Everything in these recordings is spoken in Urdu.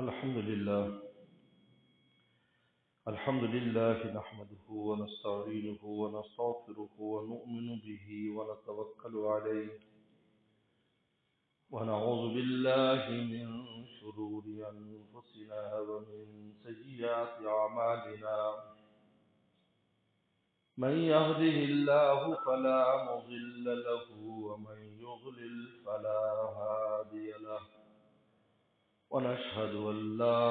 الحمد لله نحمده ونستعينه ونستغفره ونؤمن به ونتوكل عليه ونعوذ بالله من شرور أنفسنا ومن سيئات أعمالنا من يهده الله فلا مضل له ومن يضلل فلا هادي له ونشهد أن لا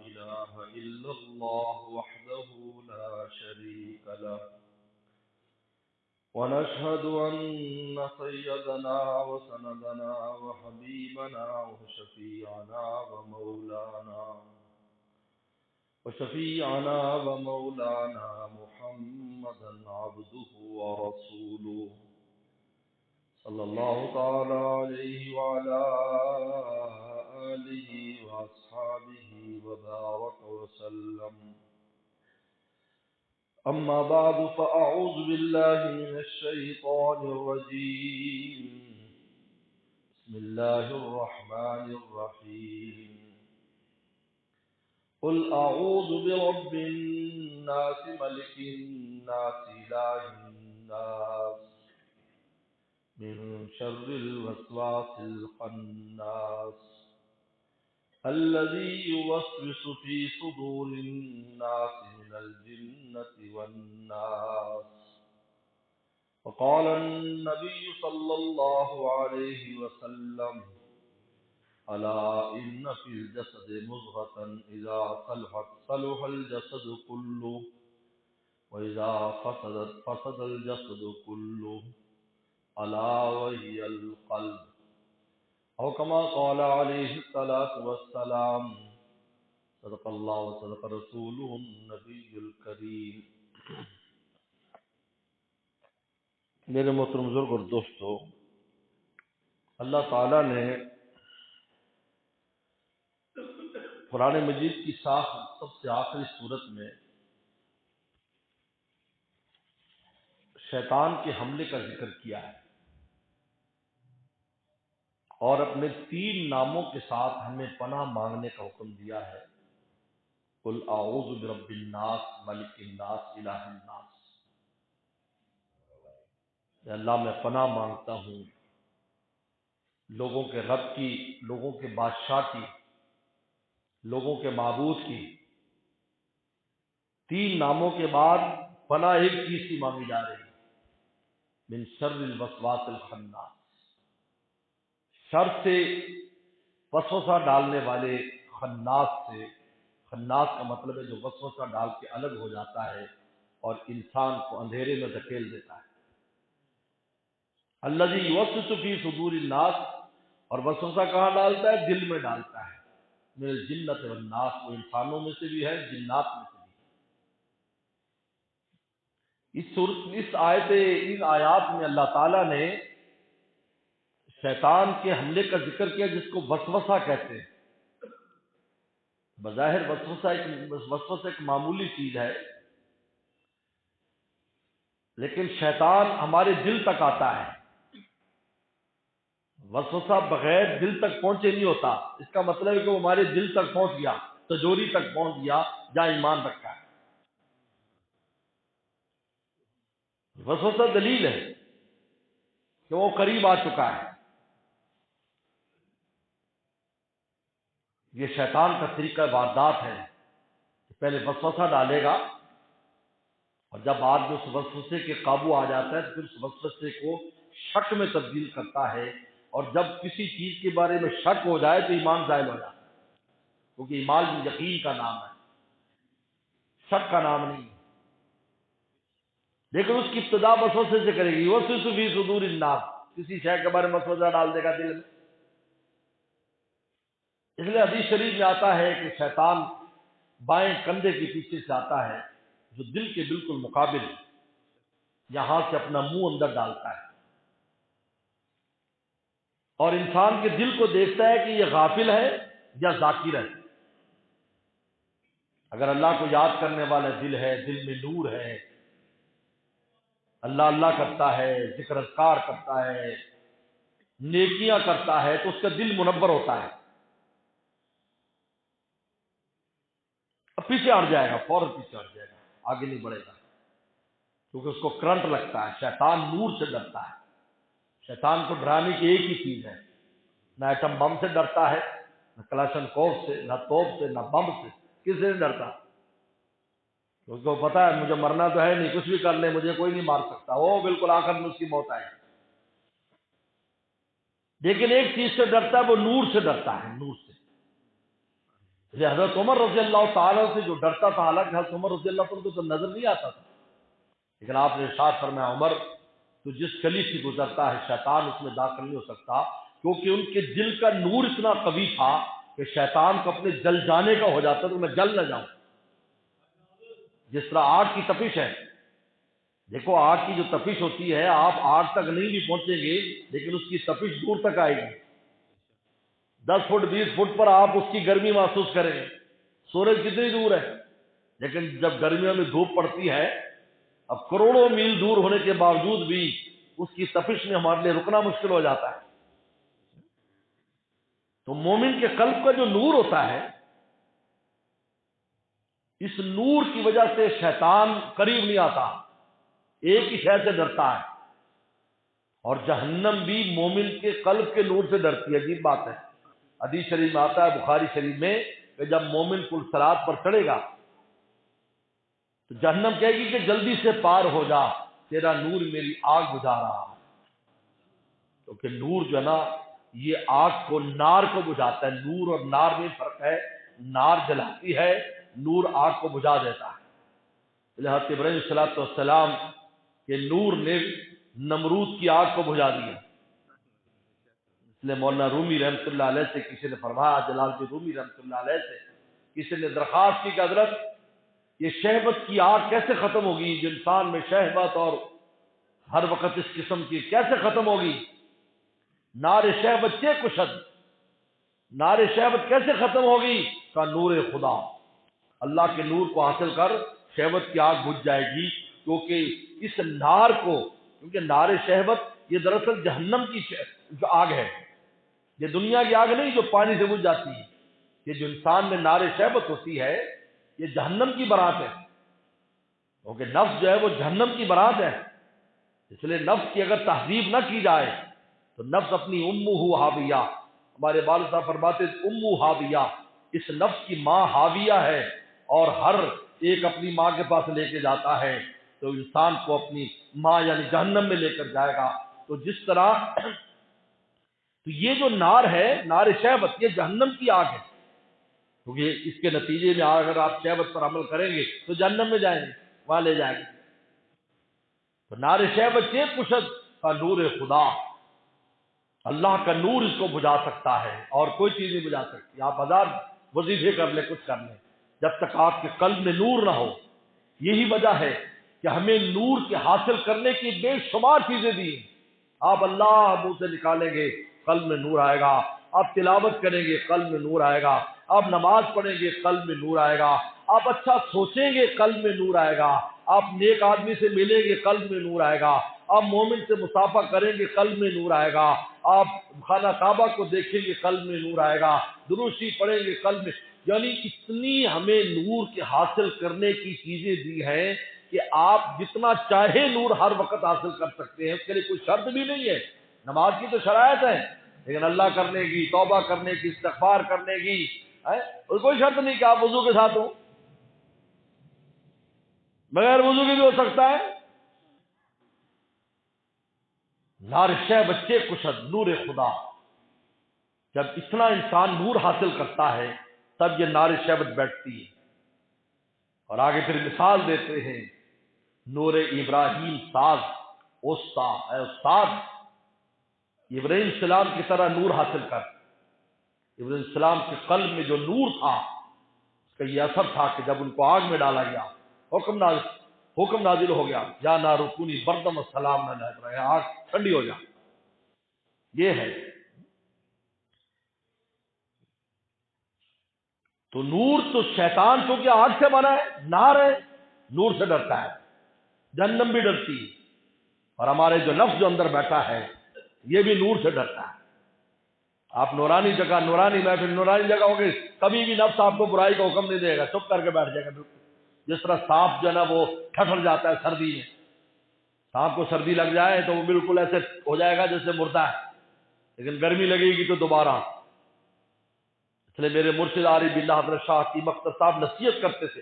إله إلا الله وحده لا شريك له ونشهد أن سيدنا وسندنا وحبيبنا وشفيعنا محمدا عبده ورسوله صلى الله تعالى عليه وعلى آله وأصحابه وبارك وسلم. أما بعد فأعوذ بالله من الشيطان الرجيم. بسم الله الرحمن الرحيم. قل أعوذ برب الناس ملك الناس إله الناس من شر الوسواس الخناس الذي يوسوس في صدور الناس من الجنة والناس. وقال النبي صلى الله عليه وسلم: ألا إن في الجسد مضغة إذا صلحت صلح الجسد كله وإذا فسدت فسد الجسد كله ألا وهي القلب. أو كما قال عليه الصلاة والسلام. صدق الله وصدق رسوله النبي الكريم. میرے محترم بزرگ اور دوستو، اللہ تعالیٰ نے قرآن مجید کی سب سے آخری صورت میں شیطان کے حملے کا ذکر کیا ہے اور اپنے 3 ناموں کے ساتھ ہمیں پناہ مانگنے کا حکم دیا ہے. قل اعوذ برب الناس ملک الناس الہ الناس. یا اللہ میں پناہ مانگتا ہوں لوگوں کے رب کی، لوگوں کے بادشاہ کی، لوگوں کے معبود کی. 3 ناموں کے بعد پناہ ایک چیز کی مانگی جا رہی ہے: من شر الوسواس الخناس. شر سے، وسوسہ ڈالنے والے خناس سے. خناس کا مطلب ہے جو وسوسہ ڈال کے الگ ہو جاتا ہے اور انسان کو اندھیرے میں دھکیل دیتا ہے. الذی یوسوس فی صدور الناس. اور وسوسہ کہاں ڈالتا ہے؟ دل میں ڈالتا ہے. من الجنۃ والناس. وہ انسانوں میں سے بھی ہے، جنات میں سے بھی ہے. اس آیات میں اللہ تعالیٰ نے شیطان کے حملے کا ذکر کیا، جس کو وسوسہ کہتے ہیں. بظاہر وسوسہ ایک معمولی چیز ہے، لیکن شیطان ہمارے دل تک آتا ہے. وسوسہ بغیر دل تک پہنچے نہیں ہوتا. اس کا مطلب ہے کہ وہ ہمارے دل تک پہنچ گیا، تجوری تک پہنچ گیا جہاں ایمان رکھا ہے. وسوسہ دلیل ہے کہ وہ قریب آ چکا ہے. یہ شیطان کا طریقہ واردات ہے کہ پہلے وسوسہ ڈالے گا، اور جب آدمی اس وسوسے کے قابو آ جاتا ہے تو پھر اس وسوسے کو شک میں تبدیل کرتا ہے. اور جب کسی چیز کے بارے میں شک ہو جائے تو ایمان زائل ہو جاتا ہے، کیونکہ ایمان یقین کا نام ہے، شک کا نام نہیں. لیکن اس کی ابتدا وسوسے سے کرے گی. یوسوس فی صدور الناس. کسی شے کے بارے میں وسوسہ ڈال دے گا دل میں. اس لیے حدیث شریف میں آتا ہے کہ شیطان بائیں کندھے کے پیچھے سے آتا ہے، جو دل کے بالکل مقابل، یہاں سے اپنا منہ اندر ڈالتا ہے اور انسان کے دل کو دیکھتا ہے کہ یہ غافل ہے یا ذاکر ہے. اگر اللہ کو یاد کرنے والا دل ہے، دل میں نور ہے، اللہ اللہ کرتا ہے، ذکر اذکار کرتا ہے، نیکیاں کرتا ہے، تو اس کا دل منور ہوتا ہے. پیچھے ہٹ جائے گا، فوراً پیچھے ہٹ جائے گا، آگے نہیں بڑھے گا، کیونکہ اس کو کرنٹ لگتا ہے۔ شیطان نور سے ڈرتا ہے۔ شیطان کو ڈرانے کی ایک ہی چیز ہے، نہ ایٹم بم سے ڈرتا ہے، نہ کلاشن کوف سے، نہ توپ سے، نہ بم سے، کس سے نہیں ڈرتا؟ اس کو پتا ہے مجھے مرنا تو ہے نہیں، کچھ بھی کر لے مجھے کوئی نہیں مار سکتا، وہ بالکل آخر میں اس کی موت آئے گی۔ لیکن ایک چیز سے ڈرتا ہے، وہ نور سے ڈرتا ہے، نور سے۔ جیسے حضرت عمر رضی اللہ تعالیٰ سے جو ڈرتا تھا، حالانکہ حضرت عمر رضی اللہ تعالیٰ کو تو نظر نہیں آتا تھا، لیکن آپ نے ارشاد فرمایا عمر تو جس گلی سے گزرتا ہے شیطان اس میں داخل نہیں ہو سکتا، کیونکہ ان کے دل کا نور اتنا قوی تھا کہ شیطان کو اپنے جل جانے کا ہو جاتا تو میں جل نہ جاؤں۔ جس طرح آگ کی تپش ہے، دیکھو آگ کی جو تپش ہوتی ہے، آپ آگ تک نہیں بھی پہنچیں گے لیکن اس کی تپش دور تک آئے گی، 10 فٹ 20 فٹ پر آپ اس کی گرمی محسوس کریں گے۔ سورج کتنی دور ہے، لیکن جب گرمیوں میں دھوپ پڑتی ہے، اب کروڑوں میل دور ہونے کے باوجود بھی اس کی تپش میں ہمارے لیے رکنا مشکل ہو جاتا ہے۔ تو مومن کے قلب کا جو نور ہوتا ہے، اس نور کی وجہ سے شیطان قریب نہیں آتا، ایک ہی شے سے ڈرتا ہے، اور جہنم بھی مومن کے قلب کے نور سے ڈرتی ہے۔ عجیب بات ہے، حدیث شریف میں آتا ہے، بخاری شریف میں، کہ جب مومن پل صراط پر چڑھے گا تو جہنم کہے گی کہ جلدی سے پار ہو جا، تیرا نور میری آگ بجھا رہا ہے۔ کیونکہ نور جو ہے نا، یہ آگ کو، نار کو بجھاتا ہے۔ نور اور نار میں فرق ہے، نار جلاتی ہے، نور آگ کو بجھا دیتا ہے۔ حضرت ابراہیم صلی اللہ علیہ وسلام کے نور نے نمرود کی آگ کو بجھا دیا۔ اس لیے مولانا رومی رحمۃ اللہ علیہ سے کسی نے فرمایا، جلال الدین رومی رحمۃ اللہ علیہ سے کسی نے درخواست کی کہ حضرت یہ شہوت کی آگ کیسے ختم ہوگی، جو انسان میں شہوت اور ہر وقت اس قسم کی کیسے ختم ہوگی؟ نار شہوت کے کشد، نار شہوت کیسے ختم ہوگی؟ کا نور خدا، اللہ کے نور کو حاصل کر شہوت کی آگ بجھ جائے گی، کیونکہ اس نار کو، کیونکہ نار شہوت یہ دراصل جہنم کی جو آگ ہے، یہ دنیا کی آگ نہیں جو پانی سے بجھ جاتی ہے۔ یہ جو انسان میں نار شہوت ہوتی ہے، یہ جہنم کی برات ہے، کیونکہ نفس جو ہے وہ جہنم کی برات ہے۔ اس لیے نفس کی اگر تہذیب نہ کی جائے تو نفس اپنی امہ حاویہ، ہمارے والد صاحب فرماتے امہ حاویہ، اس نفس کی ماں حاویہ ہے، اور ہر ایک اپنی ماں کے پاس لے کے جاتا ہے، تو انسان کو اپنی ماں یعنی جہنم میں لے کر جائے گا۔ تو جس طرح تو یہ جو نار ہے، نار شہوت، یہ جہنم کی آگ ہے، کیونکہ اس کے نتیجے میں اگر آپ شہوت پر عمل کریں گے تو جہنم میں جائیں گے، وہاں لے جائیں گے۔ تو نار شہوت کے کشد کا نور خدا، اللہ کا نور اس کو بجھا سکتا ہے، اور کوئی چیز نہیں بجھا سکتی۔ آپ ہزار وظیفے کر لیں، کچھ کر لیں، جب تک آپ کے قلب میں نور نہ ہو۔ یہی وجہ ہے کہ ہمیں نور کے حاصل کرنے کی بے شمار چیزیں دی ہیں۔ آپ اللہ منہ سے نکالیں گے، قلب میں نور آئے گا۔ آپ تلاوت کریں گے، قلب میں نور آئے گا۔ آپ نماز پڑھیں گے، قلب میں نور آئے گا۔ آپ اچھا سوچیں گے، قلب میں نور آئے گا۔ آپ نیک آدمی سے ملیں گے، قلب میں نور آئے گا۔ آپ مومن سے مصافحہ کریں گے، قلب میں نور آئے گا۔ آپ خانہ کعبہ کو دیکھیں گے، قلب میں نور آئے گا۔ درود شریف پڑھیں گے، قلب میں، یعنی اتنی ہمیں نور کے حاصل کرنے کی چیزیں دی ہیں کہ آپ جتنا چاہے نور ہر وقت حاصل کر سکتے ہیں، اس کے لیے کوئی شرط بھی نہیں ہے۔ نماز کی تو شرائط ہے، لیکن اللہ کرنے کی، توبہ کرنے کی، استغفار کرنے کی اور کوئی شرط نہیں کہ آپ وضو کے ساتھ ہوں، بغیر وضو کے بھی ہو سکتا ہے۔ نار شہ بچے کشد نور خدا، جب اتنا انسان نور حاصل کرتا ہے تب یہ نار شہوت بیٹھتی ہے۔ اور آگے پھر مثال دیتے ہیں، نور ابراہیم ساز اوستا، اے استاد ابراہیم السلام کی طرح نور حاصل کر۔ ابراہیم السلام کے قلب میں جو نور تھا، اس کا یہ اثر تھا کہ جب ان کو آگ میں ڈالا گیا، حکم نازل ہو گیا، یا نار کونی بردم السلام نہ رہے، آگ ٹھنڈی ہو جا۔ یہ ہے تو نور، تو شیطان چونکہ آگ سے بنا ہے، نار ہے، نور سے ڈرتا ہے، جہنم بھی ڈرتی ہے، اور ہمارے جو نفس جو اندر بیٹھا ہے یہ بھی نور سے ڈرتا ہے۔ آپ نورانی جگہ، نورانی محفل، نورانی جگہ ہوگی، کبھی بھی نفس آپ کو برائی کا حکم نہیں دے گا، چپ کر کے بیٹھ جائے گا بالکل. جس طرح سانپ جو ہے نا وہ ٹھٹر جاتا ہے سردی میں، سانپ کو سردی لگ جائے تو وہ بالکل ایسے ہو جائے گا جیسے مردہ ہے، لیکن گرمی لگے گی تو دوبارہ. اس لیے میرے مرشد عارف باللہ حضرت شاہ کی مختار صاحب نصیحت کرتے تھے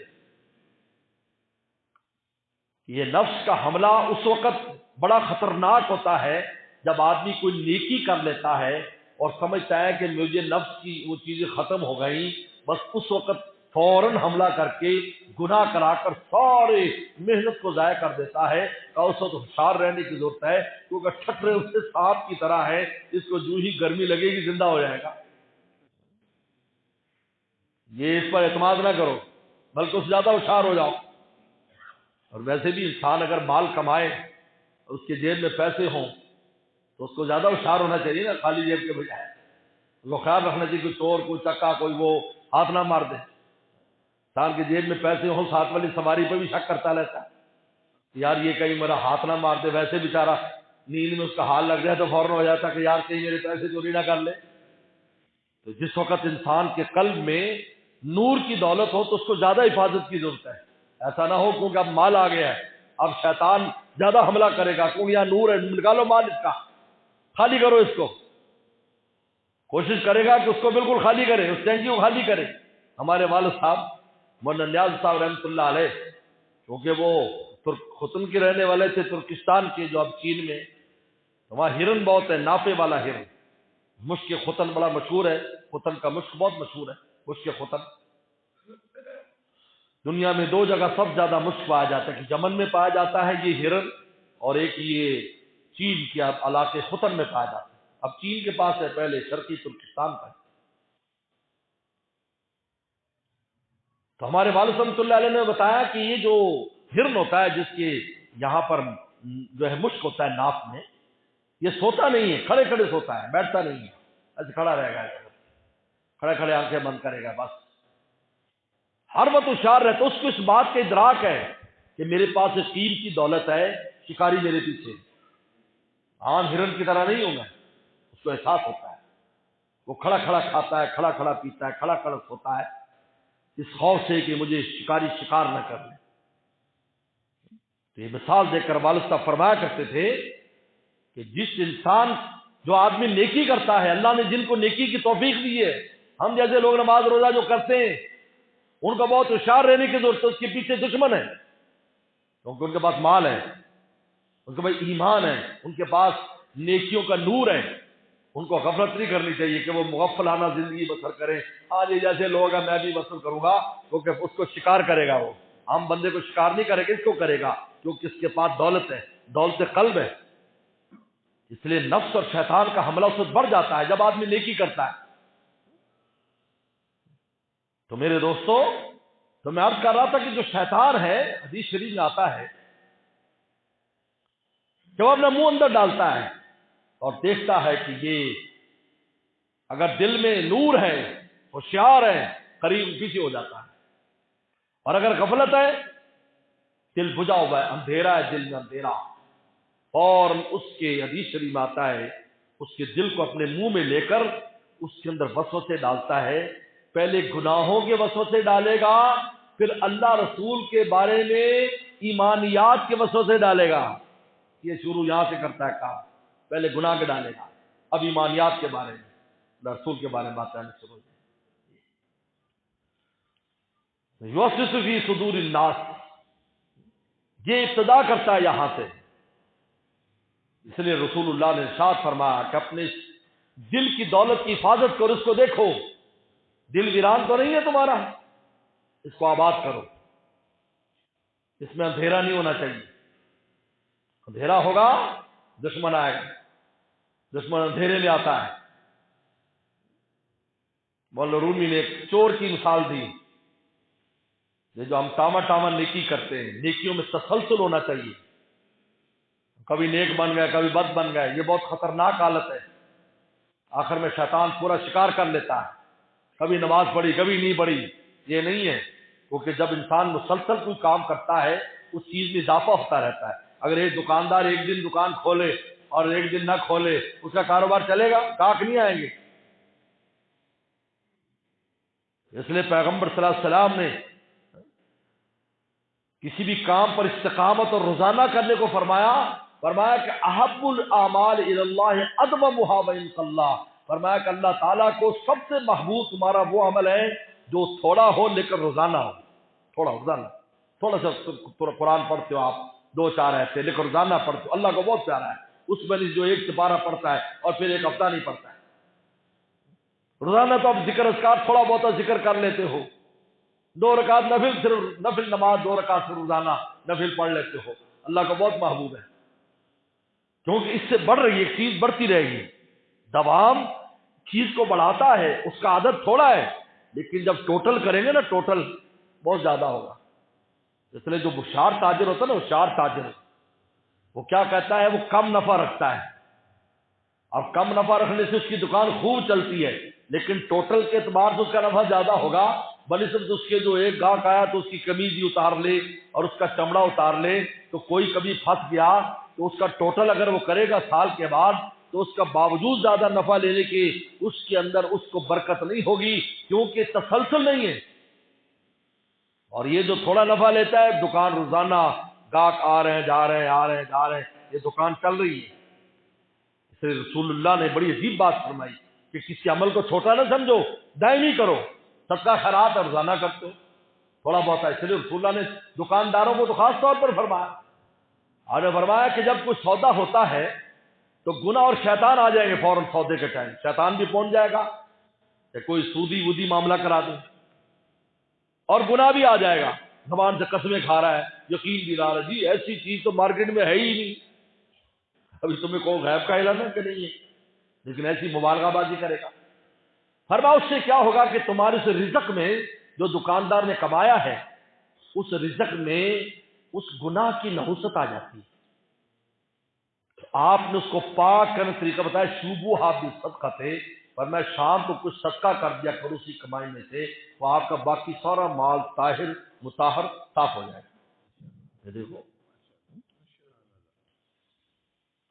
کہ یہ نفس کا حملہ اس وقت بڑا خطرناک ہوتا ہے جب آدمی کوئی نیکی کر لیتا ہے اور سمجھتا ہے کہ مجھے نفس کی وہ چیزیں ختم ہو گئیں، بس اس وقت فوراً حملہ کر کے گناہ کرا کر سارے محنت کو ضائع کر دیتا ہے. کہ اس وقت ہوشیار رہنے کی ضرورت ہے، کیونکہ ٹھٹرے اس سے سانپ کی طرح ہے، اس کو جو ہی گرمی لگے گی زندہ ہو جائے گا. یہ اس پر اعتماد نہ کرو، بلکہ اس سے زیادہ ہوشیار ہو جاؤ. اور ویسے بھی انسان اگر مال کمائے اور اس کے جیب میں پیسے ہوں تو اس کو زیادہ ہوشیار ہونا چاہیے نا، خالی جیب کے بجائے. اس کو خیال رکھنا چاہیے کوئی چور، کوئی چکا، کوئی وہ ہاتھ نہ مار دے. انسان کے جیب میں پیسے ہوں، ساتھ والی سواری پہ بھی شک کرتا رہتا ہے یار یہ کہیں میرا ہاتھ نہ مار دے. ویسے بیچارہ نیند میں اس کا حال لگ جائے تو فوراً ہو جاتا کہ یار کہیں میرے پیسے چوری نہ کر لے. تو جس وقت انسان کے قلب میں نور کی دولت ہو تو اس کو زیادہ حفاظت کی ضرورت ہے. ایسا نہ ہو کیونکہ اب مال آ گیا ہے، اب شیطان زیادہ حملہ کرے گا، کیونکہ یہاں نور ہے، نکالو مال اس کا، خالی کرو اس کو. کوشش کرے گا کہ اس کو بالکل خالی کرے، اس ٹینکی کو خالی کرے. ہمارے والد صاحب مولانا نیاز صاحب رحمۃ اللہ علیہ، کیونکہ وہ ترک ختن کے رہنے والے تھے، ترکستان کے، جو اب چین میں، وہاں ہرن بہت ہے، نافے والا ہرن. مشک ختن بڑا مشہور ہے، ختن کا مشک بہت مشہور ہے. مشک ختن دنیا میں دو جگہ سب زیادہ مشک پایا جاتا ہے، کہ یمن میں پایا جاتا ہے یہ ہرن، اور ایک یہ چین کے علاقے ختن میں پایا جاتا ہے. اب چین کے پاس ہے، پہلے شرقی ترکستان کا ہے. تو ہمارے والد رحمۃ اللہ علیہ نے بتایا کہ یہ جو ہرن ہوتا ہے جس کے یہاں پر جو ہے مشک ہوتا ہے ناف میں، یہ سوتا نہیں ہے، کھڑے کھڑے سوتا ہے، بیٹھتا نہیں ہے، ایسے کھڑا رہے گا، کھڑے کھڑے آنکھیں بند کرے گا بس. ہر وقت ہوشیار رہتا. اس کو اس بات کا ادراک ہے کہ میرے پاس ایک قیمتی دولت ہے، شکاری میرے پیچھے. عام ہرن کی طرح نہیں ہوں میں، اس کو احساس ہوتا ہے. وہ کھڑا کھڑا کھاتا ہے، کھڑا کھڑا پیتا ہے، کھڑا کھڑا سوتا ہے، اس خوف سے کہ مجھے شکاری شکار نہ کر لے. تو یہ مثال دے کر والد صاحب فرمایا کرتے تھے کہ جس انسان، جو آدمی نیکی کرتا ہے، اللہ نے جن کو نیکی کی توفیق دی ہے، ہم جیسے لوگ نماز روزہ جو کرتے ہیں ان کا بہت ہوشیار رہنے کی ضرورت ہے. اس کے پیچھے دشمن ہے، کیونکہ ان کے پاس مال ہے، ان کے پاس ایمان ہے، ان کے پاس نیکیوں کا نور ہے. ان کو غفلت نہیں کرنی چاہیے کہ وہ مغفلانہ زندگی بسر کریں. آج یہ جیسے لوگ ہیں میں بھی بسر کروں گا، کیونکہ اس کو شکار کرے گا. وہ عام بندے کو شکار نہیں کرے گا، اس کو کرے گا کیونکہ اس کے پاس دولت ہے، دولت قلب ہے. اس لیے نفس اور شیطان کا حملہ اس وقت بڑھ جاتا ہے جب آدمی نیکی کرتا ہے. تو میرے دوستو، تو میں عرض کر رہا تھا کہ جو شیطان ہے، حدیث شریف میں آتا ہے کہ وہ اپنا منہ اندر ڈالتا ہے اور دیکھتا ہے کہ یہ اگر دل میں نور ہے، ہوشیار ہے، قریب پیچھے ہو جاتا ہے. اور اگر غفلت ہے، دل بجھا ہوا ہے، اندھیرا ہے، دل میں اندھیرا، اور اس کے حدیث شریف میں آتا ہے اس کے دل کو اپنے منہ میں لے کر اس کے اندر وسوسے ڈالتا ہے. پہلے گناہوں کے وسوسے ڈالے گا، پھر اللہ رسول کے بارے میں ایمانیات کے وسوسے ڈالے گا. یہ شروع یہاں سے کرتا ہے کام. پہلے گناہ کے ڈالے گا، اب ایمانیات کے بارے میں، اللہ رسول کے بارے میں بات کرنے شروع ہو. یوسوس فی صدور الناس، یہ ابتدا کرتا ہے یہاں سے. اس لیے رسول اللہ نے ارشاد فرمایا کہ اپنے دل کی دولت کی حفاظت کرو، اس کو دیکھو، دل ویران تو نہیں ہے تمہارا، اس کو آباد کرو. اس میں اندھیرا نہیں ہونا چاہیے. اندھیرا ہوگا دشمن آئے گا، دشمن اندھیرے میں آتا ہے. مولانا رومی نے ایک چور کی مثال دی. یہ جو ہم ٹاما ٹاما نیکی کرتے ہیں، نیکیوں میں تسلسل ہونا چاہیے. کبھی نیک بن گئے، کبھی بد بن گئے، یہ بہت خطرناک حالت ہے. آخر میں شیطان پورا شکار کر لیتا ہے. کبھی نماز پڑھی، کبھی نہیں پڑھی، یہ نہیں ہے. کیونکہ جب انسان مسلسل کوئی کام کرتا ہے اس چیز میں اضافہ ہوتا رہتا ہے. اگر ایک دکاندار ایک دن دکان کھولے اور ایک دن نہ کھولے، اس کا کاروبار چلے گا؟ گاہک نہیں آئیں گے. اس لیے پیغمبر صلی اللہ علیہ وسلم نے کسی بھی کام پر استقامت اور روزانہ کرنے کو فرمایا کہ احب الاعمال الی اللہ ادومها وان قل، فرمایا کہ اللہ تعالیٰ کو سب سے محبوب تمہارا وہ عمل ہے جو تھوڑا ہو لیکن روزانہ ہو. تھوڑا روزانہ، تھوڑا سا قرآن پڑھتے ہو آپ 2-4 ایسے لیکن روزانہ پڑھتے ہو، اللہ کو بہت پیارا ہے اس میں جو 1 سپارہ پڑھتا ہے اور پھر 1 ہفتہ نہیں پڑھتا ہے. روزانہ تو آپ ذکر اذکار تھوڑا بہت ذکر کر لیتے ہو، 2 رکعت نفل، صرف نفل نماز 2 رکعت سے روزانہ نفل پڑھ لیتے ہو، اللہ کو بہت محبوب ہے. کیونکہ اس سے بڑھ رہی ہے، ایک چیز بڑھتی رہے گی. دوام چیز کو بڑھاتا ہے، اس کا عدد تھوڑا ہے لیکن جب ٹوٹل کریں گے نا، ٹوٹل بہت زیادہ ہوگا. اس لیے جو ہوشیار تاجر ہوتا ہے نا، ہوشیار تاجر وہ کیا کہتا ہے، وہ کم نفع رکھتا ہے. اب کم نفع رکھنے سے اس کی دکان خوب چلتی ہے لیکن ٹوٹل کے اعتبار سے اس کا نفع زیادہ ہوگا. بنسبت اس کے جو ایک گاہک آیا تو اس کی قمیض ہی اتار لے اور اس کا چمڑا اتار لے، تو کوئی کبھی پھنس گیا تو اس کا ٹوٹل اگر وہ کرے گا سال کے بعد تو اس کا باوجود زیادہ نفع لینے کے اس کے اندر اس کو برکت نہیں ہوگی، کیونکہ تسلسل نہیں ہے. اور یہ جو تھوڑا نفع لیتا ہے، دکان روزانہ گاہک آ رہے ہیں جا رہے ہیں، یہ دکان چل رہی ہے. اس لیے رسول اللہ نے بڑی عجیب بات فرمائی کہ کسی عمل کو چھوٹا نہ سمجھو، دائمی کرو. صدقہ خیرات اور روزانہ کرتے ہو تھوڑا بہت ہے. اس لیے رسول اللہ نے دکانداروں کو تو خاص طور پر فرمایا، اور فرمایا کہ جب کوئی سودا ہوتا ہے تو گناہ اور شیطان آ جائیں گے فوراً سودے کے ٹائم. شیطان بھی پہنچ جائے گا کہ کوئی سودی ودی معاملہ کرا دے، اور گناہ بھی آ جائے گا. زبان سے قسمیں کھا رہا ہے، یقین بھی لا رہا ہے، جی ایسی چیز تو مارکیٹ میں ہے ہی نہیں. ابھی تمہیں کو غیب کا علم ہے کہ نہیں ہے، لیکن ایسی مبالغہ بازی کرے گا. فرمایا اس سے کیا ہوگا کہ تمہارے اس رزق میں جو دکاندار نے کمایا ہے، اس رزق میں اس گناہ کی نحوست آ جاتی ہے. آپ نے اس کو پاک کرنے کا طریقہ بتایا، شوبو ہاتھ بھی صدقہ تھے، پر میں شام کو کچھ صدقہ کر دیا کرو اسی کمائی میں سے، تو آپ کا باقی سارا مال طاہر مطہر صاف ہو جائے گا. یہ دیکھو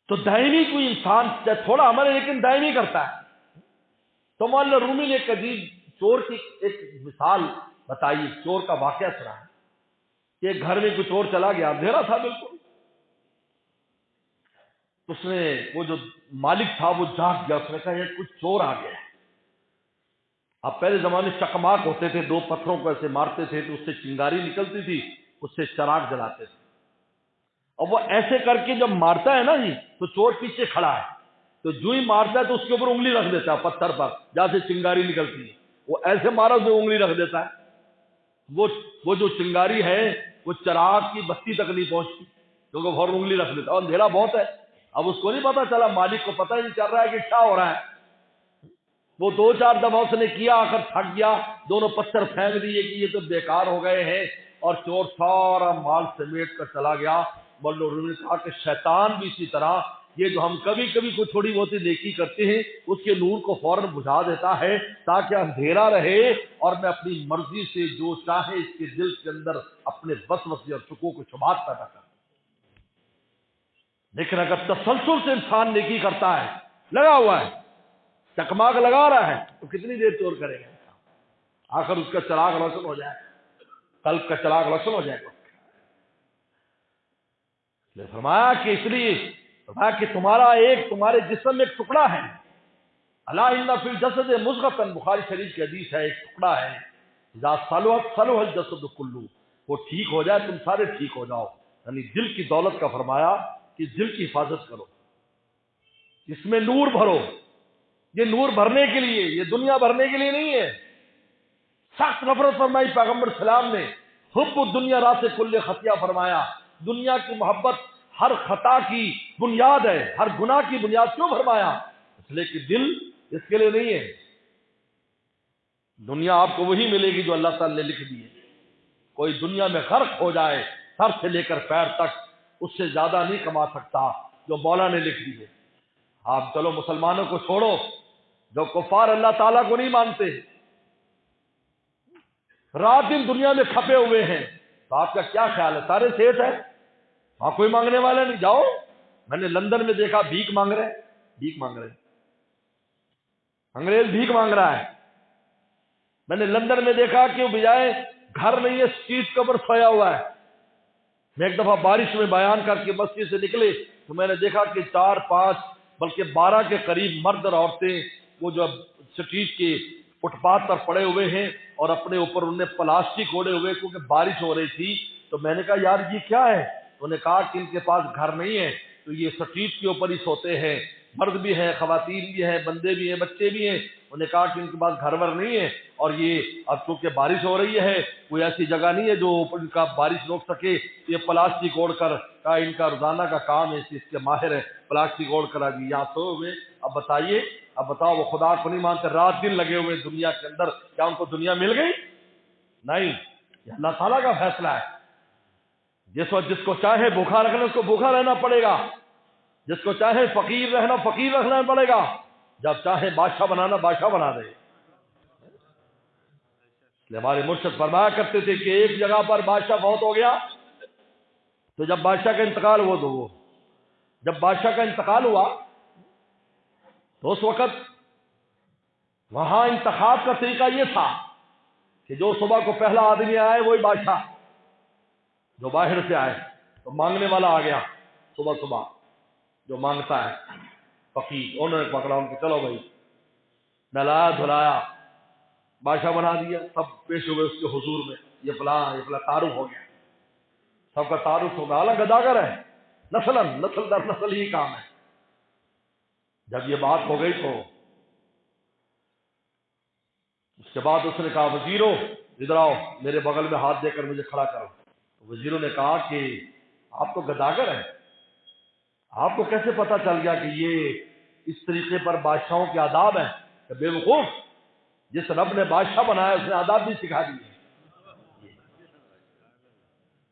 تو دائمی کوئی انسان تھوڑا عمل ہے لیکن دائمی کرتا ہے. تو مولانا رومی نے ایک عجیب چور کی ایک مثال بتائی، چور کا واقعہ سنا ہے کہ ایک گھر میں کوئی چور چلا گیا، اندھیرا تھا بالکل. اس نے وہ جو مالک تھا وہ جاگ گیا، اس نے کہا یہ کچھ چور آ گیا ہے. اب پہلے زمانے چکماک ہوتے تھے، 2 پتھروں کو ایسے مارتے تھے تو اس سے چنگاری نکلتی تھی، اس سے چراغ جلاتے تھے. اور وہ ایسے کر کے جب مارتا ہے نا جی تو چور پیچھے کھڑا ہے، تو جو ہی مارتا ہے تو اس کے اوپر انگلی رکھ دیتا ہے پتھر پر جہاں سے چنگاری نکلتی ہے. وہ ایسے مارا جو انگلی رکھ دیتا ہے، وہ جو چنگاری ہے وہ چراغ کی بستی تک نہیں پہنچتی کیونکہ فوراً انگلی رکھ دیتا ہے. اور اندھیرا بہت ہے، اب اس کو نہیں پتا چلا، مالک کو پتہ ہی نہیں چل رہا ہے کہ کیا ہو رہا ہے. وہ 2-4 دفعہ اس نے کیا، آخر تھک گیا، دونوں پتھر پھینک دیے کہ یہ تو بیکار ہو گئے ہیں، اور چور سارا مال سمیٹ کر چلا گیا. مولانا نے کہا کہ شیطان بھی اسی طرح، یہ جو ہم کبھی کبھی کوئی تھوڑی بہت نیکی کرتے ہیں اس کے نور کو فوراً بجھا دیتا ہے تاکہ اندھیرا رہے اور میں اپنی مرضی سے جو چاہے اس کے دل کے اندر اپنے وسوسے اور شکوک و شبہات پیدا کرتا. لیکن اگر تسلسل سے انسان نیکی کرتا ہے، لگا ہوا ہے، چکماک لگا رہا ہے، تو کتنی دیر چور کرے گا، آخر اس کا چراغ روشن ہو جائے، قلب کا چراغ روشن ہو جائے گا. فرمایا کہ اس لیے فرمایا کہ تمہارے جسم میں ایک ٹکڑا ہے، الا ان فی الجسد مضغۃ، بخاری شریف کی حدیث ہے، ایک ٹکڑا ہے، اذا صلحت صلح الجسد کلہ، وہ ٹھیک ہو جائے تم سارے ٹھیک ہو جاؤ. یعنی دل کی دولت کا فرمایا کہ دل کی حفاظت کرو، اس میں نور بھرو. یہ نور بھرنے کے لیے، یہ دنیا بھرنے کے لیے نہیں ہے. سخت نفرت فرمائی پیغمبر سلام نے، حب الدنیا راس کل خطیہ فرمایا، دنیا کی محبت ہر خطا کی بنیاد ہے، ہر گناہ کی بنیاد. کیوں فرمایا؟ اس لیے کہ دل اس کے لیے نہیں ہے. دنیا آپ کو وہی ملے گی جو اللہ تعالی نے لکھ دی ہے. کوئی دنیا میں غرق ہو جائے سر سے لے کر پیر تک، اس سے زیادہ نہیں کما سکتا جو مولا نے لکھ دی ہے. آپ چلو مسلمانوں کو چھوڑو، جو کفار اللہ تعالیٰ کو نہیں مانتے، رات دن دنیا میں کھپے ہوئے ہیں، تو آپ کا کیا خیال ہے؟ سارے سیٹ ہے، وہاں کوئی مانگنے والا نہیں. جاؤ، میں نے لندن میں دیکھا بھیک مانگ رہے، انگریز بھیک مانگ رہا ہے. میں نے لندن میں دیکھا کہ وہ بجائے گھر نہیں ہے اسٹریٹ کے اوپر سویا ہوا ہے. میں ایک دفعہ بارش میں بیان کر کے مسجد سے نکلے تو میں نے دیکھا کہ 4 5 بلکہ 12 کے قریب مرد اور عورتیں وہ جو اسٹریٹ کے فٹ پاتھ پر پڑے ہوئے ہیں اور اپنے اوپر انہوں نے پلاسٹک اوڑے ہوئے کیونکہ بارش ہو رہی تھی. تو میں نے کہا یار یہ کیا ہے؟ انہوں نے کہا کہ ان کے پاس گھر نہیں ہے تو یہ اسٹریٹ کے اوپر ہی سوتے ہیں. مرد بھی ہیں، خواتین بھی ہیں، بندے بھی ہیں، بچے بھی ہیں. انہوں نے کہا کہ ان کے پاس گھر ور نہیں ہے اور یہ اب چونکہ بارش ہو رہی ہے کوئی ایسی جگہ نہیں ہے جو ان کا بارش روک سکے. یہ پلاسٹک اوڑھ کر کا ان کا روزانہ کا کام ہے، اس کے ماہر ہے. پلاسٹک اوڑھ کر ابھی یہاں سو ہوئے. اب بتائیے، اب بتاؤ وہ خدا کو نہیں مانتے، رات دن لگے ہوئے دنیا کے اندر، کیا ان کو دنیا مل گئی؟ نہیں، یہ اللہ تعالیٰ کا فیصلہ ہے. جس وقت جس کو چاہے بھوکا رکھنا اس کو بھوکا رہنا پڑے گا، جس کو چاہے فقیر رہنا فقیر رکھنا پڑے گا، جب چاہے بادشاہ بنانا بادشاہ بنا دے. ہمارے مرشد فرمایا کرتے تھے کہ ایک جگہ پر بادشاہ فوت ہو گیا تو جب بادشاہ کا انتقال ہوا تو جب بادشاہ کا انتقال ہوا تو اس وقت وہاں انتخاب کا طریقہ یہ تھا کہ جو صبح کو پہلا آدمی آئے وہی بادشاہ، جو باہر سے آئے تو مانگنے والا آ گیا صبح صبح جو مانگتا ہے فقیر، انہوں نے پکڑا ان کو، چلو بھائی نہلایا دھلایا بادشاہ بنا دیا. سب پیش ہوئے اس کے حضور میں، یہ فلاں تعارف ہو گیا، سب کا تعارف ہوگا. حالانکہ گداگر ہے، نسل در نسل ہی کام ہے. جب یہ بات ہو گئی تو اس کے بعد اس نے کہا وزیروں ادھر آؤ، میرے بغل میں ہاتھ دے کر مجھے کھڑا کرو. وزیروں نے کہا کہ آپ تو گداگر ہیں، آپ کو کیسے پتا چل گیا کہ یہ اس طریقے پر بادشاہوں کے آداب ہیں؟ کہ بے وقوف، جس رب نے بادشاہ بنایا اس نے آداب بھی سکھا دیے.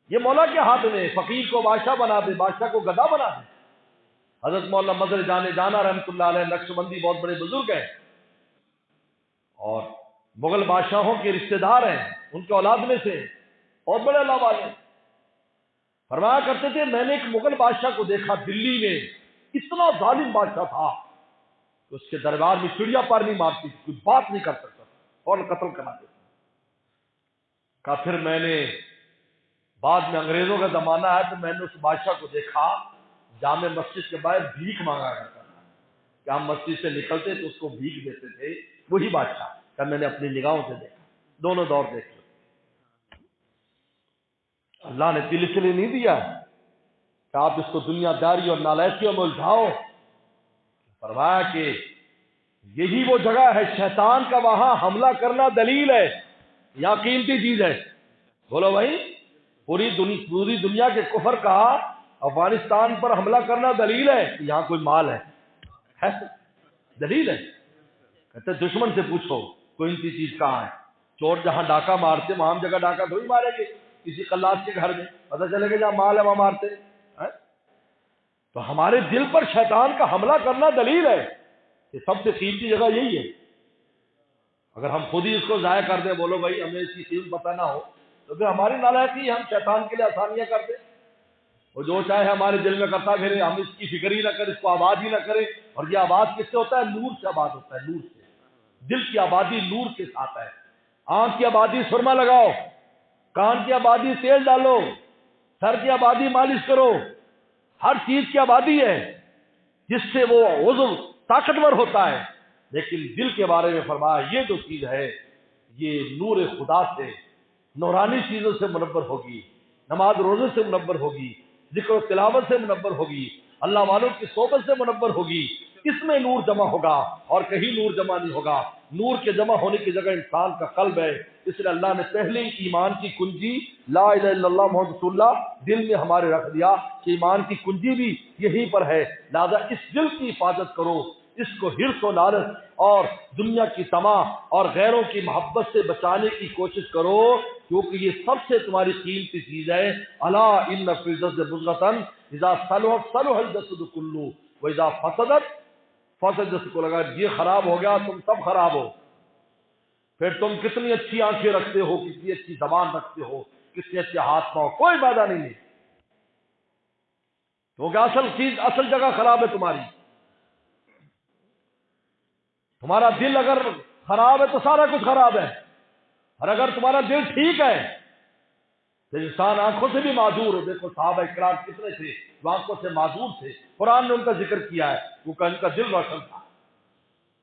یہ مولا کے ہاتھ میں، فقیر کو بادشاہ بنا دے، بادشاہ کو گدا بنا دے. حضرت مولانا مظہر جانا رحمۃ اللہ علیہ نقشبندی بہت بڑے بزرگ ہیں اور مغل بادشاہوں کے رشتہ دار ہیں، ان کے اولاد میں سے بہت بڑے اللہ والے. فرمایا کرتے تھے میں نے ایک مغل بادشاہ کو دیکھا دلی میں، اتنا ظالم بادشاہ تھا کہ اس کے دربار میں چڑیا پر نہیں مارتی تھی، کوئی بات نہیں کر سکتا اور قتل کرا دیتا. کہا پھر میں نے بعد میں انگریزوں کا زمانہ ہے تو میں نے اس بادشاہ کو دیکھا جامع مسجد کے باہر بھیک مانگا کرتا تھا کہ ہم مسجد سے نکلتے تو اس کو بھیک دیتے تھے. وہی بادشاہ کہ میں نے اپنی نگاہوں سے دیکھا، دونوں دور دیکھے. اللہ نے دل اس لیے نہیں دیا کہ آپ اس کو دنیا داری اور نالائکیوں میں الجھاؤ. فرمایا کہ یہی وہ جگہ ہے شیطان کا وہاں حملہ کرنا دلیل ہے، یا قیمتی چیز ہے. بولو بھائی، پوری دنیا کے کفر کا افغانستان پر حملہ کرنا دلیل ہے کہ یہاں کوئی مال ہے دلیل ہے. کہتے دشمن سے پوچھو قیمتی چیز کہاں ہے. چور جہاں ڈاکہ مارتے وہاں ہم جگہ ڈاکہ تھوڑی ماریں گے کسی قلاش کے گھر میں، پتہ چلے گا جہاں مال ہے وہاں مارتے. تو ہمارے دل پر شیطان کا حملہ کرنا دلیل ہے کہ سب سے قیمتی جگہ یہی ہے. اگر ہم خود ہی اس کو ضائع کر دیں، بولو بھائی ہمیں اس کی قیمت پتہ نہ ہو، تو پھر ہماری نالائکی ہم شیطان کے لیے آسانیاں کر دیں. وہ جو چاہے ہمارے دل میں کرتا پھرے، ہم اس کی فکر ہی نہ کریں، اس کو آباد ہی نہ کریں. اور یہ آباد کس سے ہوتا ہے؟ نور سے آباد ہوتا ہے، نور سے. دل کی آبادی نور کے ساتھ ہے. آنکھ کی آبادی سرما لگاؤ، کان کی آبادی تیل ڈالو، سر کی آبادی مالش کرو. ہر چیز کی آبادی ہے جس سے وہ عضو طاقتور ہوتا ہے. لیکن دل کے بارے میں فرمایا یہ جو چیز ہے یہ نور خدا سے، نورانی چیزوں سے منور ہوگی، نماز روزے سے منور ہوگی، ذکر و تلاوت سے منور ہوگی، اللہ والوں کی صحبت سے منور ہوگی. اس میں نور جمع ہوگا اور کہیں نور جمع نہیں ہوگا. نور کے جمع ہونے کی جگہ انسان کا قلب ہے. اس لیے اللہ نے پہلے ایمان کی کنجی لا الہ الا اللہ محمد رسول اللہ دل میں ہمارے رکھ دیا کہ ایمان کی کنجی بھی یہیں پر ہے. لہذا اس دل کی حفاظت کرو، اس کو حرص و لالچ اور دنیا کی طمع اور غیروں کی محبت سے بچانے کی کوشش کرو، کیونکہ یہ سب سے تمہاری قیمتی چیز ہے. الا ان فی الجسد مضغۃ اذا صلحت صلح الجسد کلہ واذا فسدت فسد الجسد کلہ. اگر یہ خراب ہو گیا تم سب خراب ہو. پھر تم کتنی اچھی آنکھیں رکھتے ہو، کتنی اچھی زبان رکھتے ہو، کتنے اچھے ہاتھ پاؤں، کوئی فائدہ نہیں ہے، کیونکہ اصل چیز، اصل جگہ خراب ہے تمہاری. تمہارا دل اگر خراب ہے تو سارا کچھ خراب ہے. اور اگر تمہارا دل ٹھیک ہے تو انسان آنکھوں سے بھی معذور ہو. دیکھو صحابہ کرام کتنے تھے جو آنکھوں سے معذور تھے, قرآن نے ان کا ذکر کیا ہے, وہ ان کا دل روشن تھا,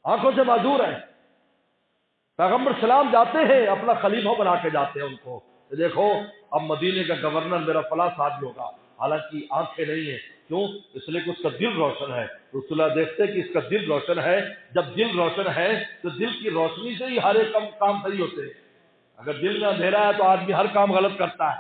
آنکھوں سے معذور ہے. پیغمبر سلام جاتے ہیں اپنا خلیفہ بنا کے جاتے ہیں ان کو, دیکھو اب مدینے کا گورنر میرا فلاں صاحب ہوگا, حالانکہ آنکھیں نہیں ہیں. کیوں؟ اس لیے کہ اس کا دل روشن ہے. رسول اللہ دیکھتے کہ اس کا دل روشن ہے. جب دل روشن ہے تو دل کی روشنی سے ہی ہر ایک کام صحیح ہوتے ہیں. اگر دل میں اندھیرا ہے تو آدمی ہر کام غلط کرتا ہے.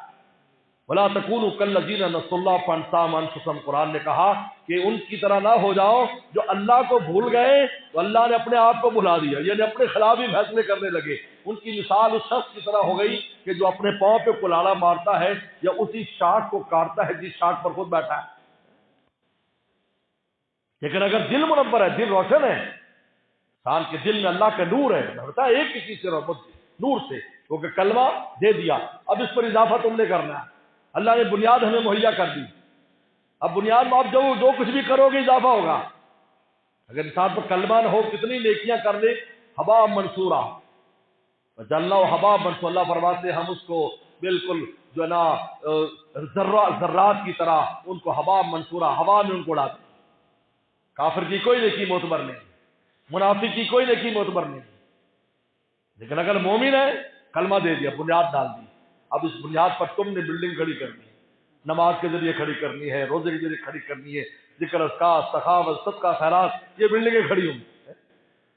وَلَا تَكُونُوا كَالَّذِينَ نَسُوا اللَّهَ فَأَنسَاهُمْ أَنفُسَهُمْ, قرآن نے کہا کہ ان کی طرح نہ ہو جاؤ جو اللہ کو بھول گئے تو اللہ نے اپنے آپ کو بھلا دیا, یعنی اپنے خلاف ہی فیصلے کرنے لگے. ان کی مثال اس شخص کی طرح ہو گئی کہ جو اپنے پاؤں پہ کلاڑا مارتا ہے یا اسی شاخ کو کاٹتا ہے جس شاخ پر خود بیٹھا ہے. لیکن اگر دل منور ہے, دل روشن ہے, انسان کے دل میں اللہ کا نور ہے, بتا ایک کسی سے نور سے, کیونکہ کلمہ دے دیا, اب اس پر اضافہ تم نے کرنا ہے. اللہ نے بنیاد ہمیں مہیا کر دی, اب بنیاد میں آپ جو کچھ بھی کرو گے اضافہ ہوگا. اگر انسان پر کلمہ نہ ہو کتنی نیکیاں کر لے, ہوا منصورہ جلنا و ہوا منصور, اللہ فرماتے ہم اس کو بالکل جو ہے نا ذرات کی طرح ان کو ہوا منصورہ, ہوا میں ان کو اڑاتے. کافر کی کوئی نیکی معتبر نہیں, منافق کی کوئی نیکی معتبر نہیں. لیکن اگر مومن ہے, کلمہ دے دیا, بنیاد ڈال دی, اب اس بنیاد پر تم نے بلڈنگ کھڑی کرنی ہے, نماز کے ذریعے کھڑی کرنی ہے, روزے کے ذریعے کھڑی کرنی ہے, ذکر اذکار سخاوت صدقہ خیرات, یہ بلڈنگیں کھڑی ہوں.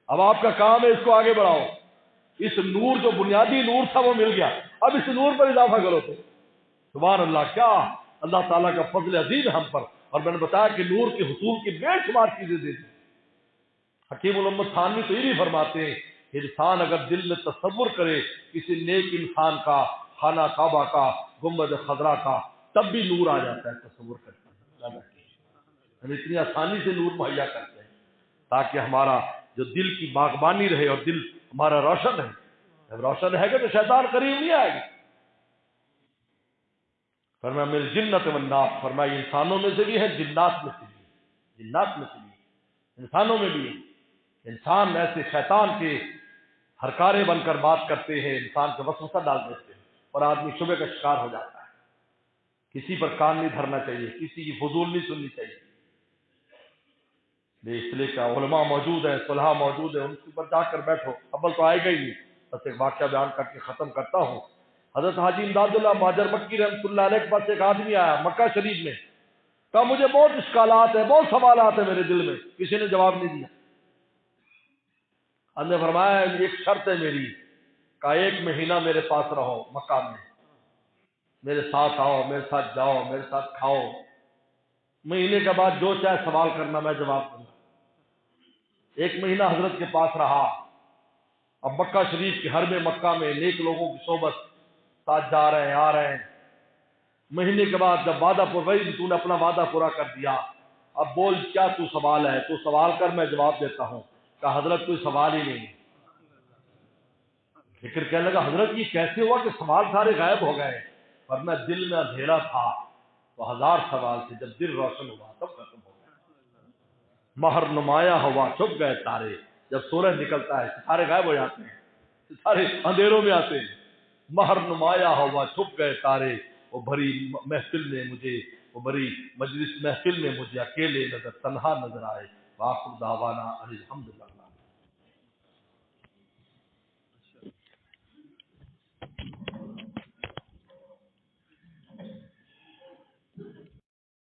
اب آپ کا کام ہے اس کو آگے بڑھاؤ. اس نور جو بنیادی نور تھا وہ مل گیا, اب اس نور پر اضافہ کرو. تو سبحان اللہ, کیا اللہ تعالیٰ کا فضل عظیم ہے ہم پر. اور میں نے بتایا کہ نور کے حصول کی بے شمار چیزیں دے دی. حکیم الامت تھانوی تو یہ بھی فرماتے ہیں کہ انسان اگر دل میں تصور کرے کسی نیک انسان کا, خانہ کعبہ کا, گنبد خضرا کا, تب بھی نور آ جاتا ہے. تصور کرتا ہے ہم اتنی آسانی سے نور مہیا کرتے ہیں تاکہ ہمارا جو دل کی باغبانی رہے اور دل ہمارا روشن ہے. جب روشن ہے گا تو شیطان قریب نہیں آئے گا. فرمایا میرے جنت والناس, فرمایا انسانوں میں سے بھی ہے, جنات میں سے بھی ہے, جنات میں سے بھی ہے, انسانوں میں بھی ہے. انسان ایسے شیطان کے ہرکارے بن کر بات کرتے ہیں, انسان کو وسوسہ ڈال دیتے ہیں اور آدمی شبہ کا شکار ہو جاتا ہے. کسی پر کان نہیں دھرنا چاہیے, کسی کی فضول نہیں سننی چاہیے. اس لیے کہ علماء موجود ہیں, صلحاء موجود ہیں, ان کے اوپر جا کر بیٹھو. اول تو آئے گا ہی نہیں. بس ایک واقعہ بیان کر کے ختم کرتا ہوں. حضرت حاجی امداد اللہ مہاجر مکی رحمۃ اللہ علیہ کے پاس ایک آدمی آیا مکہ شریف میں, کہا مجھے بہت اشکالات ہیں, بہت سوالات ہیں میرے دل میں. کسی نے جواب نہیں دیا. ہم نے فرمایا ایک شرط ہے میری, کہا 1 مہینہ میرے پاس رہو مکہ میں, میرے ساتھ آؤ, میرے ساتھ جاؤ, میرے ساتھ کھاؤ. مہینے کے بعد جو چاہے سوال کرنا میں جواب دوں گا. 1 مہینہ حضرت کے پاس رہا. اب مکہ شریف کے حرم مکہ میں نیک لوگوں کی صحبت, ساتھ جا رہے ہیں آ رہے ہیں. مہینے کے بعد جب وعدہ پوری, تو نے اپنا وعدہ پورا کر دیا, اب بول کیا تو سوال ہے, تو سوال کر میں جواب دیتا ہوں. کہا حضرت کوئی سوال ہی نہیں. فکر کہنے لگا حضرت یہ کیسے ہوا کہ سوال سارے غائب ہو گئے. ورنہ دل میں اندھیرا تھا تو 1000 سوال تھے, جب دل روشن ہوا تب ختم ہو گیا. مہر نمایاں ہوا چھپ گئے تارے, جب سورج نکلتا ہے ستارے غائب ہو جاتے ہیں, ستارے اندھیروں میں آتے ہیں. مہر نمایاں ہوا چھپ گئے تارے, وہ بھری محفل میں مجھے, وہ بڑی مجلس محفل میں مجھے اکیلے نظر تنہا نظر آئے. وآخر دعوانا الحمدللہ.